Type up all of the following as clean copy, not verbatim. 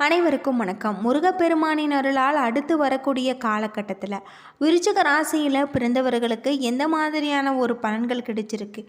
அனைவருக்கும் வணக்கம். முருகப்பெருமானின் அருளால் அடுத்து வரக்கூடிய காலகட்டத்தில் விருச்சிக ராசியில் பிறந்தவர்களுக்கு எந்த மாதிரியான ஒரு பலன்கள் கிடைச்சிருக்கு,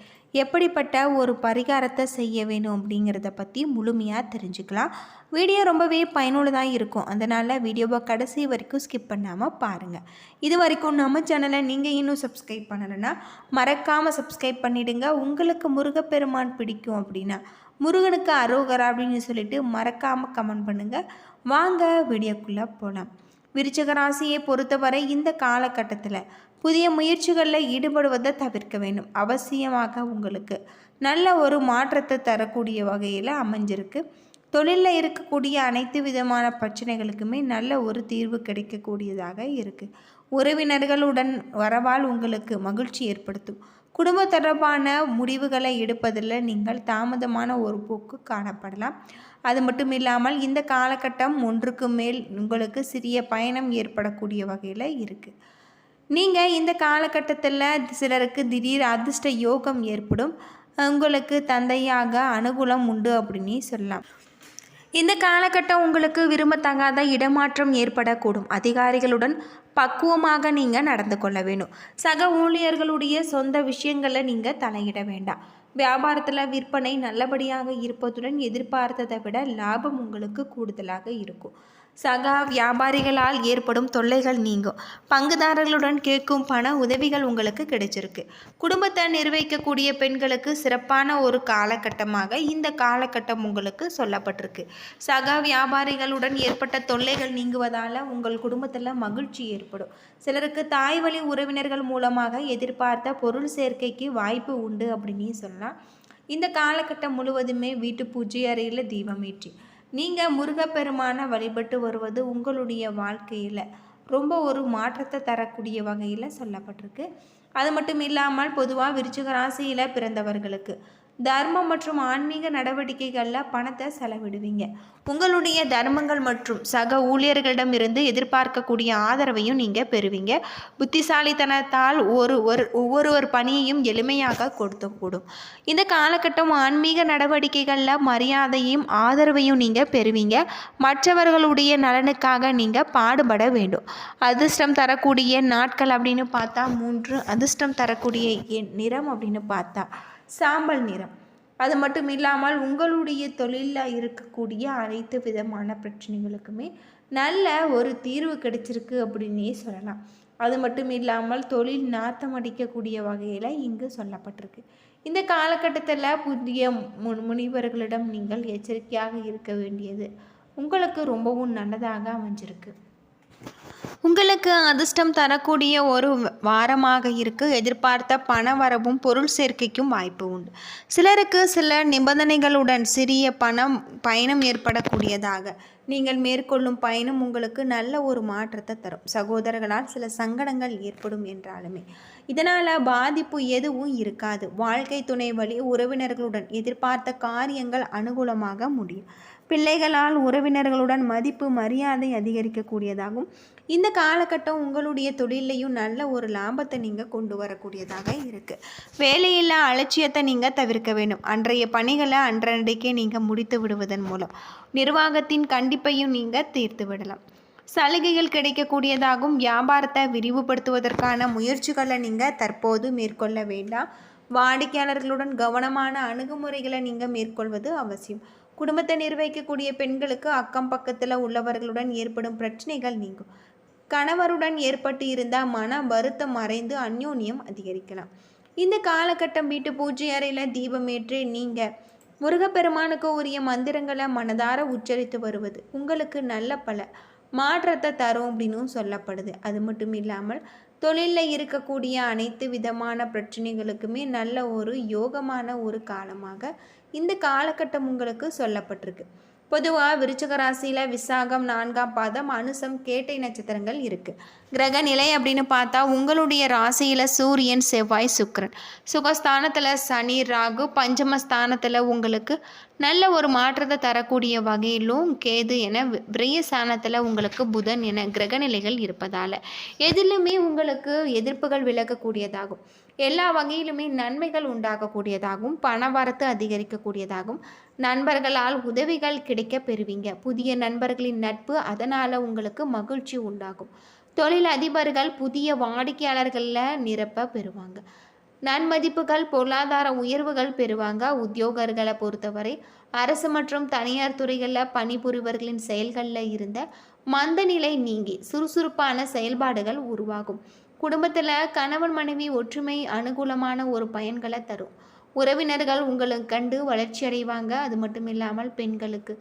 எப்படிப்பட்ட ஒரு பரிகாரத்தை செய்ய வேணும் அப்படிங்கிறத பற்றி முழுமையாக தெரிஞ்சுக்கலாம். வீடியோ ரொம்பவே பயனுள்ளதாக இருக்கும். அதனால் வீடியோவை கடைசி வரைக்கும் ஸ்கிப் பண்ணாமல் பாருங்கள். இது வரைக்கும் நம்ம சேனலை நீங்கள் இன்னும் சப்ஸ்கிரைப் பண்ணலைன்னா மறக்காமல் சப்ஸ்கிரைப் பண்ணிவிடுங்க. உங்களுக்கு முருகப்பெருமான் பிடிக்கும் அப்படின்னா முருகனுக்கு அரோகரா அப்படின்னு சொல்லிட்டு மறக்காமல் கமெண்ட் பண்ணுங்கள். வாங்க வீடியோக்குள்ளே போகலாம். விருச்சிக ராசியை பொறுத்தவரை இந்த காலகட்டத்தில் புதிய முயற்சிகளில் ஈடுபடுவதை தவிர்க்க வேண்டும். அவசியமாக உங்களுக்கு நல்ல ஒரு மாற்றத்தை தரக்கூடிய வகையில் அமைஞ்சிருக்கு. தொழிலில் இருக்கக்கூடிய அனைத்து விதமான பிரச்சனைகளுக்குமே நல்ல ஒரு தீர்வு கிடைக்கக்கூடியதாக இருக்குது. உறவினர்களுடன் வரவால் உங்களுக்கு மகிழ்ச்சி ஏற்படுத்தும். குடும்ப தொடர்பான முடிவுகளை எடுப்பதில் நீங்கள் தாமதமான ஒரு போக்கு காணப்படலாம். அது மட்டும் இல்லாமல் இந்த காலகட்டம் ஒன்றுக்கு மேல் உங்களுக்கு சிறிய பயணம் ஏற்படக்கூடிய வகையில் இருக்குது. நீங்கள் இந்த காலகட்டத்தில் சிலருக்கு திடீர் அதிர்ஷ்ட யோகம் ஏற்படும். உங்களுக்கு தந்தையாக அனுகூலம் உண்டு அப்படின்னு சொல்லலாம். இந்த காலகட்டம் உங்களுக்கு விரும்பத்தகாத இடமாற்றம் ஏற்படக்கூடும். அதிகாரிகளுடன் பக்குவமாக நீங்கள் நடந்து கொள்ள வேணும். சக ஊழியர்களுடைய சொந்த விஷயங்களில் நீங்கள் தலையிட வேண்டாம். வியாபாரத்தில் விற்பனை நல்லபடியாக இருப்பதுடன் எதிர்பார்த்ததை விட லாபம் உங்களுக்கு கூடுதலாக இருக்கும். சக வியாபாரிகளால் ஏற்படும் தொல்லைகள் நீங்கும். பங்குதாரர்களுடன் கேட்கும் பண உதவிகள் உங்களுக்கு கிடைச்சிருக்கு. குடும்பத்தை நிர்வகிக்கக்கூடிய பெண்களுக்கு சிறப்பான ஒரு காலகட்டமாக இந்த காலகட்டம் உங்களுக்கு சொல்லப்பட்டிருக்கு. சக வியாபாரிகளுடன் ஏற்பட்ட தொல்லைகள் நீங்குவதால் உங்கள் குடும்பத்தில் மகிழ்ச்சி ஏற்படும். சிலருக்கு தாய் வழி உறவினர்கள் மூலமாக எதிர்பார்த்த பொருள் சேர்க்கைக்கு வாய்ப்பு உண்டு அப்படின்னு சொல்லலாம். இந்த காலகட்டம் முழுவதுமே வீட்டு பூஜை அறையில் தீபமேற்றி நீங்கள் முருகப்பெருமானை வழிபட்டு வருவது உங்களுடைய வாழ்க்கையில் ரொம்ப ஒரு மாற்றத்தை தரக்கூடிய வகையில் சொல்லப்பட்டிருக்கு. அது மட்டும் இல்லாமல் பொதுவாக விருச்சிக ராசியில் பிறந்தவர்களுக்கு தர்மம் மற்றும் ஆன்மீக நடவடிக்கைகளில் பணத்தை செலவிடுவீங்க. உங்களுடைய தர்மங்கள் மற்றும் சக ஊழியர்களிடமிருந்து எதிர்பார்க்கக்கூடிய ஆதரவையும் நீங்கள் பெறுவீங்க. புத்திசாலித்தனத்தால் ஒவ்வொரு பணியையும் எளிமையாக கொடுத்தக்கூடும். இந்த காலகட்டம் ஆன்மீக நடவடிக்கைகளில் மரியாதையும் ஆதரவையும் நீங்கள் பெறுவீங்க. மற்றவர்களுடைய நலனுக்காக நீங்கள் பாடுபட வேண்டும். அதிர்ஷ்டம் தரக்கூடிய நாட்கள் அப்படின்னு பார்த்தா 3. அதிர்ஷ்டம் தரக்கூடிய நிறம் அப்படின்னு பார்த்தா சாம்பல் நிறம். அது மட்டும் இல்லாமல் உங்களுடைய தொழிலில் இருக்கக்கூடிய அனைத்து விதமான பிரச்சனைகளுக்குமே நல்ல ஒரு தீர்வு கிடைச்சிருக்கு அப்படின்னே சொல்லலாம். அது மட்டும் இல்லாமல் தொழில் நாத்தம் அடிக்கக்கூடிய வகையில் இங்கு சொல்லப்பட்டிருக்கு. இந்த காலகட்டத்தில் புதிய முனிவர்களிடம் நீங்கள் எச்சரிக்கையாக இருக்க வேண்டியது உங்களுக்கு ரொம்பவும் நல்லதாக அமைஞ்சிருக்கு. உங்களுக்கு அதிர்ஷ்டம் தரக்கூடிய ஒரு வாரமாக இருக்குது. எதிர்பார்த்த பண வரவும் பொருள் சேர்க்கைக்கும் வாய்ப்பு உண்டு. சிலருக்கு சில நிபந்தனைகளுடன் சிறிய பயணம் ஏற்படக்கூடியதாக நீங்கள் மேற்கொள்ளும் பயணம் உங்களுக்கு நல்ல ஒரு மாற்றத்தை தரும். சகோதரர்களால் சில சங்கடங்கள் ஏற்படும் என்றாலுமே இதனால் பாதிப்பு எதுவும் இருக்காது. வாழ்க்கை துணை வழி உறவினர்களுடன் எதிர்பார்த்த காரியங்கள் அனுகூலமாக முடியும். பிள்ளைகளால் உறவினர்களுடன் மதிப்பு மரியாதை அதிகரிக்கக்கூடியதாகும். இந்த காலகட்டம் உங்களுடைய தொழிலையும் நல்ல ஒரு லாபத்தை நீங்கள் கொண்டு வரக்கூடியதாக இருக்குது. வேலையில்லா அலட்சியத்தை நீங்கள் தவிர்க்க வேண்டும். அன்றைய பணிகளை அன்றன்றைக்கே நீங்கள் முடித்து விடுவதன் மூலம் நிர்வாகத்தின் கண்டிப்பையும் நீங்கள் தீர்த்து விடலாம். சலுகைகள் கிடைக்கக்கூடியதாகும். வியாபாரத்தை விரிவுபடுத்துவதற்கான முயற்சிகளை நீங்கள் தற்போது மேற்கொள்ள வேண்டாம். வாடிக்கையாளர்களுடன் கவனமான அணுகுமுறைகளை நீங்கள் மேற்கொள்வது அவசியம். குடும்பத்தை நிர்வகிக்கக்கூடிய பெண்களுக்கு அக்கம் பக்கத்தில் உள்ளவர்களுடன் ஏற்படும் பிரச்சனைகள் நீங்கும். கணவருடன் ஏற்பட்டு இருந்தால் மன வருத்தம் மறைந்து அந்யோன்யம் அதிகரிக்கலாம். இந்த காலகட்டம் வீட்டு பூஜை அறையில் தீபமேற்றி நீங்கள் முருகப்பெருமானுக்கு உரிய மந்திரங்களை மனதார உச்சரித்து வருவது உங்களுக்கு நல்ல பல மாற்றத்தை தரும் அப்படின்னு சொல்லப்படுது. அது மட்டும் இல்லாமல் தொழிலில் இருக்கக்கூடிய அனைத்து விதமான பிரச்சனைகளுக்குமே நல்ல ஒரு யோகமான ஒரு காலமாக இந்த காலகட்டம் உங்களுக்கு சொல்லப்பட்டிருக்கு. பொதுவாக விருச்சிக ராசியில் விசாகம் 4ஆம் பாதம், அனுசம், கேட்டை நட்சத்திரங்கள் இருக்குது. கிரக நிலை அப்படின்னு பார்த்தா உங்களுடைய ராசியில் சூரியன், செவ்வாய், சுக்கிரன், சுகஸ்தானத்தில் சனி, ராகு, பஞ்சமஸ்தானத்தில் உங்களுக்கு நல்ல ஒரு மாற்றத்தை தரக்கூடிய வகையிலும் கேது என விரயஸ்தானத்தில் உங்களுக்கு புதன் என கிரகநிலைகள் இருப்பதால் எதிலுமே உங்களுக்கு எதிர்ப்புகள் விலகக்கூடியதாகும். எல்லா வகையிலுமே நன்மைகள் உண்டாகக்கூடியதாகவும் பணவரத்து அதிகரிக்கக்கூடியதாகவும் நண்பர்களால் உதவிகள் கிடைக்க பெறுவீங்க. புதிய நண்பர்களின் நட்பு அதனால் உங்களுக்கு மகிழ்ச்சி உண்டாகும். தொழில் அதிபர்கள் புதிய வாடிக்கையாளர்களில் நிரப்ப பெறுவாங்க. நன்மதிப்புகள் பொருளாதார உயர்வுகள் பெறுவாங்க. உத்தியோகர்களை பொறுத்தவரை அரசு மற்றும் தனியார் துறைகளில் பணிபுரிவர்களின் செயல்களில் இருந்த மந்த நிலை நீங்கி சுறுசுறுப்பான செயல்பாடுகள் உருவாகும். குடும்பத்தில் கணவன் மனைவி ஒற்றுமை அனுகூலமான ஒரு பயன்களை தரும். உறவினர்கள் உங்களை கண்டு வளர்ச்சி அடைவாங்க. அது மட்டும் இல்லாமல் பெண்களுக்கு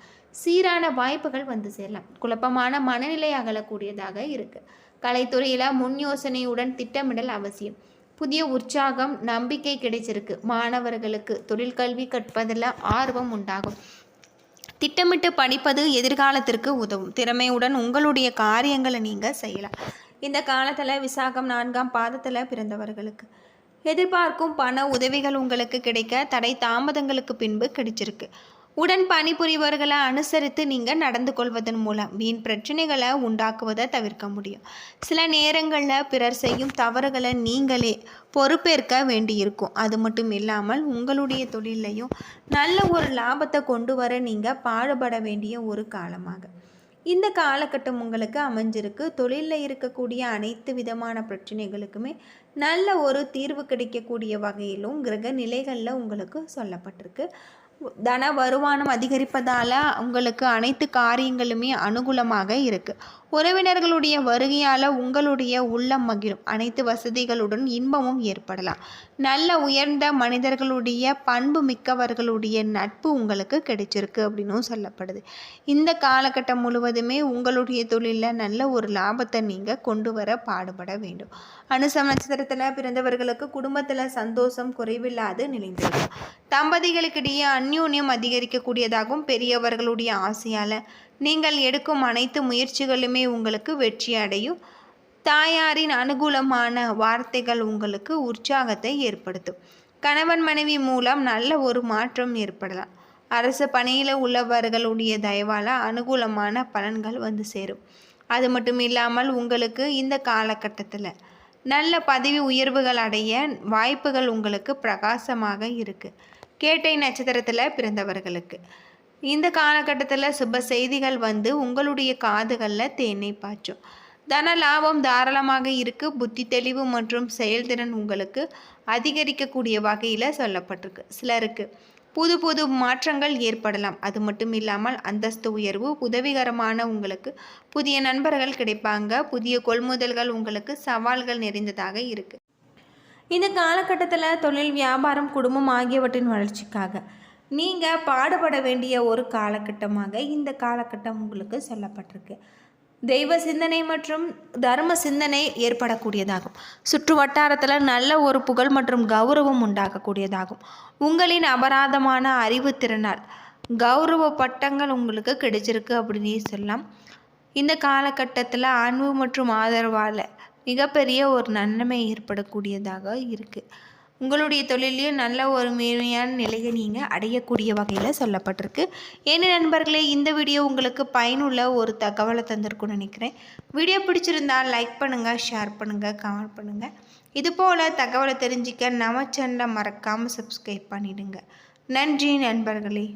சீரான வாய்ப்புகள் வந்து சேரலாம். குழப்பமான மனநிலை அகலக்கூடியதாக இருக்குது. கலைத்துறையில் முன் யோசனையுடன் திட்டமிடல் அவசியம். புதிய உற்சாகம் நம்பிக்கை கிடைச்சிருக்கு. மாணவர்களுக்கு தொழிற்கல்வி கற்பதில் ஆர்வம் உண்டாகும். திட்டமிட்டு படிப்பது எதிர்காலத்திற்கு உதவும். திறமையுடன் உங்களுடைய காரியங்களை நீங்கள் செய்யலாம். இந்த காலத்தில் விசாகம் 4ஆம் பாதத்தில் பிறந்தவர்களுக்கு எதிர்பார்க்கும் பண உதவிகள் உங்களுக்கு கிடைக்க தடை தாமதங்களுக்கு பின்பு கிடைச்சிருக்கு. உடன் பணிபுரிவர்களை அனுசரித்து நீங்கள் நடந்து கொள்வதன் மூலம் வீண் பிரச்சனைகளை உண்டாக்குவதை தவிர்க்க முடியும். சில நேரங்களில் பிறர் செய்யும் தவறுகளை நீங்களே பொறுப்பேற்க வேண்டியிருக்கும். அது மட்டும் இல்லாமல் உங்களுடைய தொழிலையும் நல்ல ஒரு லாபத்தை கொண்டு வர நீங்கள் பாடுபட வேண்டிய ஒரு காலமாக இந்த காலகட்டம் உங்களுக்கு அமைஞ்சிருக்கு. தொழிலில் இருக்கக்கூடிய அனைத்து விதமான பிரச்சனைகளுக்குமே நல்ல ஒரு தீர்வு கிடைக்கக்கூடிய வகையிலும் கிரக நிலைகளில் உங்களுக்கு சொல்லப்பட்டிருக்கு. தன வருமானம் அதிகரிப்பதால் உங்களுக்கு அனைத்து காரியங்களுமே அனுகூலமாக இருக்குது. உறவினர்களுடைய வருகையால் உங்களுடைய உள்ளம் மகிழும். அனைத்து வசதிகளுடன் இன்பமும் ஏற்படலாம். நல்ல உயர்ந்த மனிதர்களுடைய பண்பு மிக்கவர்களுடைய நட்பு உங்களுக்கு கிடைச்சிருக்கு அப்படின்னும் சொல்லப்படுது. இந்த காலகட்டம் முழுவதுமே உங்களுடைய தொழிலில் நல்ல ஒரு லாபத்தை நீங்கள் கொண்டு வர பாடுபட வேண்டும். அனுசம் நட்சத்திரத்தில் பிறந்தவர்களுக்கு குடும்பத்தில் சந்தோஷம் குறைவில்லாது நிலைந்திருக்கும். தம்பதிகளுக்கிடையே அந்யோன்யம் அதிகரிக்கக்கூடியதாகவும் பெரியவர்களுடைய ஆசையால் நீங்கள் எடுக்கும் அனைத்து முயற்சிகளுமே உங்களுக்கு வெற்றி அடையும். தாயாரின் அனுகூலமான வார்த்தைகள் உங்களுக்கு உற்சாகத்தை ஏற்படுத்தும். கணவன் மனைவி மூலம் நல்ல ஒரு மாற்றம் ஏற்படலாம். அரசு பணியில் உள்ளவர்களுடைய தயவால் அனுகூலமான பலன்கள் வந்து சேரும். அது மட்டும் இல்லாமல் உங்களுக்கு இந்த காலகட்டத்தில் நல்ல பதவி உயர்வுகள் அடைய வாய்ப்புகள் உங்களுக்கு பிரகாசமாக இருக்குது. கேட்டை நட்சத்திரத்தில் பிறந்தவர்களுக்கு இந்த காலகட்டத்தில் சுப செய்திகள் வந்து உங்களுடைய காதுகளில் தேனை பாய்ச்சும். தன லாபம் தாராளமாக இருக்குது. புத்தி தெளிவு மற்றும் செயல்திறன் உங்களுக்கு அதிகரிக்கக்கூடிய வகையில் சொல்லப்பட்டிருக்கு. சிலருக்கு புது புது மாற்றங்கள் ஏற்படலாம். அது மட்டும் இல்லாமல் அந்தஸ்து உயர்வு உதவிகரமான உங்களுக்கு புதிய நண்பர்கள் கிடைப்பாங்க. புதிய கொள்முதல்கள் உங்களுக்கு சவால்கள் நிறைந்ததாக இருக்குது. இந்த காலகட்டத்தில் தொழில் வியாபாரம் குடும்பம் ஆகியவற்றின் வளர்ச்சிக்காக நீங்கள் பாடுபட வேண்டிய ஒரு காலகட்டமாக இந்த காலகட்டம் உங்களுக்கு சொல்லப்பட்டிருக்கு. தெய்வ சிந்தனை மற்றும் தர்ம சிந்தனை ஏற்படக்கூடியதாகும். சுற்று வட்டாரத்தில் நல்ல ஒரு புகழ் மற்றும் கௌரவம் உண்டாகக்கூடியதாகும். உங்களின் அபராதமான அறிவுத்திறனால் கௌரவ பட்டங்கள் உங்களுக்கு கிடைச்சிருக்கு அப்படின்னு சொல்லலாம். இந்த காலகட்டத்தில் அன்பு மற்றும் ஆதரவால் மிகப்பெரிய ஒரு நன்மை ஏற்படக்கூடியதாக இருக்குது. உங்களுடைய தொழிலையும் நல்ல ஒரு மேன்மையான நிலையை நீங்கள் அடையக்கூடிய வகையில் சொல்லப்பட்டிருக்கு. என்ன நண்பர்களே, இந்த வீடியோ உங்களுக்கு பயனுள்ள ஒரு தகவலை தந்திருக்குன்னு நினைக்கிறேன். வீடியோ பிடிச்சிருந்தால் லைக் பண்ணுங்கள், ஷேர் பண்ணுங்கள், கமெண்ட் பண்ணுங்கள். இதுபோல் தகவலை தெரிஞ்சிக்க நம்ம சேனலை மறக்காமல் சப்ஸ்கிரைப் பண்ணிவிடுங்க. நன்றி நண்பர்களே.